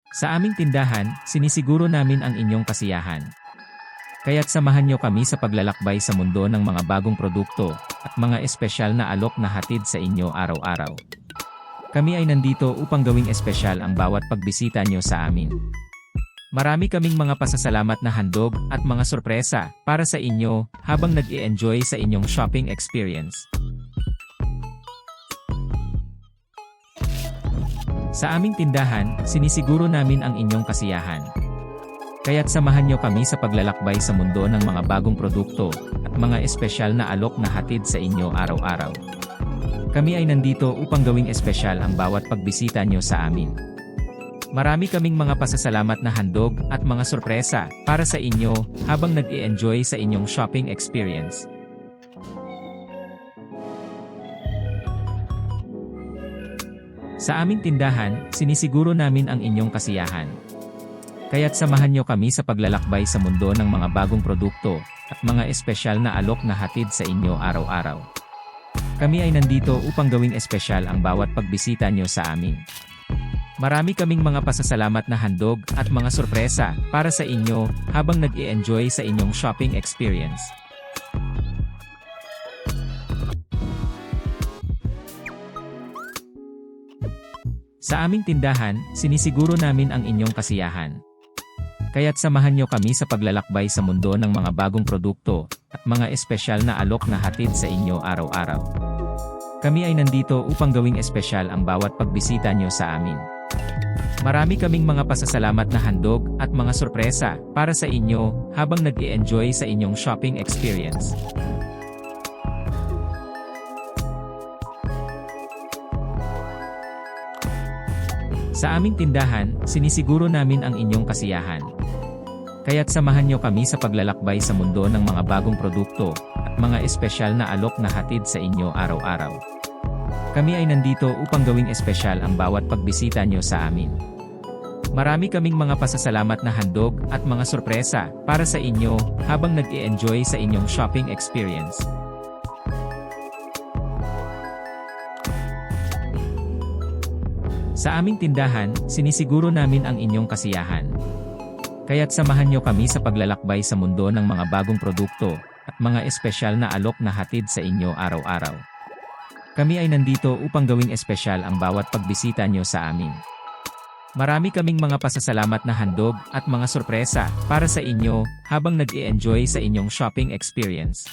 Sa aming tindahan, sinisiguro namin ang inyong kasiyahan. Kaya't samahan nyo kami sa paglalakbay sa mundo ng mga bagong produkto at mga espesyal na alok na hatid sa inyo araw-araw. Kami ay nandito upang gawing espesyal ang bawat pagbisita nyo sa amin. Marami kaming mga pasasalamat na handog at mga sorpresa para sa inyo habang nag-i-enjoy sa inyong shopping experience. Sa aming tindahan, sinisiguro namin ang inyong kasiyahan. Kaya't samahan nyo kami sa paglalakbay sa mundo ng mga bagong produkto at mga espesyal na alok na hatid sa inyo araw-araw. Kami ay nandito upang gawing espesyal ang bawat pagbisita nyo sa amin. Marami kaming mga pasasalamat na handog at mga sorpresa para sa inyo habang nag-i-enjoy sa inyong shopping experience. Sa aming tindahan, sinisiguro namin ang inyong kasiyahan. Kaya't samahan nyo kami sa paglalakbay sa mundo ng mga bagong produkto at mga espesyal na alok na hatid sa inyo araw-araw. Kami ay nandito upang gawing espesyal ang bawat pagbisita nyo sa amin. Marami kaming mga pasasalamat na handog at mga sorpresa para sa inyo habang nag-i-enjoy sa inyong shopping experience. Sa aming tindahan, sinisiguro namin ang inyong kasiyahan. Kaya't samahan nyo kami sa paglalakbay sa mundo ng mga bagong produkto at mga espesyal na alok na hatid sa inyo araw-araw. Kami ay nandito upang gawing espesyal ang bawat pagbisita nyo sa amin. Marami kaming mga pasasalamat na handog at mga sorpresa para sa inyo habang nag-i-enjoy sa inyong shopping experience. Sa aming tindahan, sinisiguro namin ang inyong kasiyahan. Kaya't samahan nyo kami sa paglalakbay sa mundo ng mga bagong produkto at mga espesyal na alok na hatid sa inyo araw-araw. Kami ay nandito upang gawing espesyal ang bawat pagbisita nyo sa amin. Marami kaming mga pasasalamat na handog at mga sorpresa para sa inyo habang nag-i-enjoy sa inyong shopping experience. Sa aming tindahan, sinisiguro namin ang inyong kasiyahan. Kaya't samahan nyo kami sa paglalakbay sa mundo ng mga bagong produkto at mga espesyal na alok na hatid sa inyo araw-araw. Kami ay nandito upang gawing espesyal ang bawat pagbisita nyo sa amin. Marami kaming mga pasasalamat na handog at mga sorpresa para sa inyo habang nag-i-enjoy sa inyong shopping experience.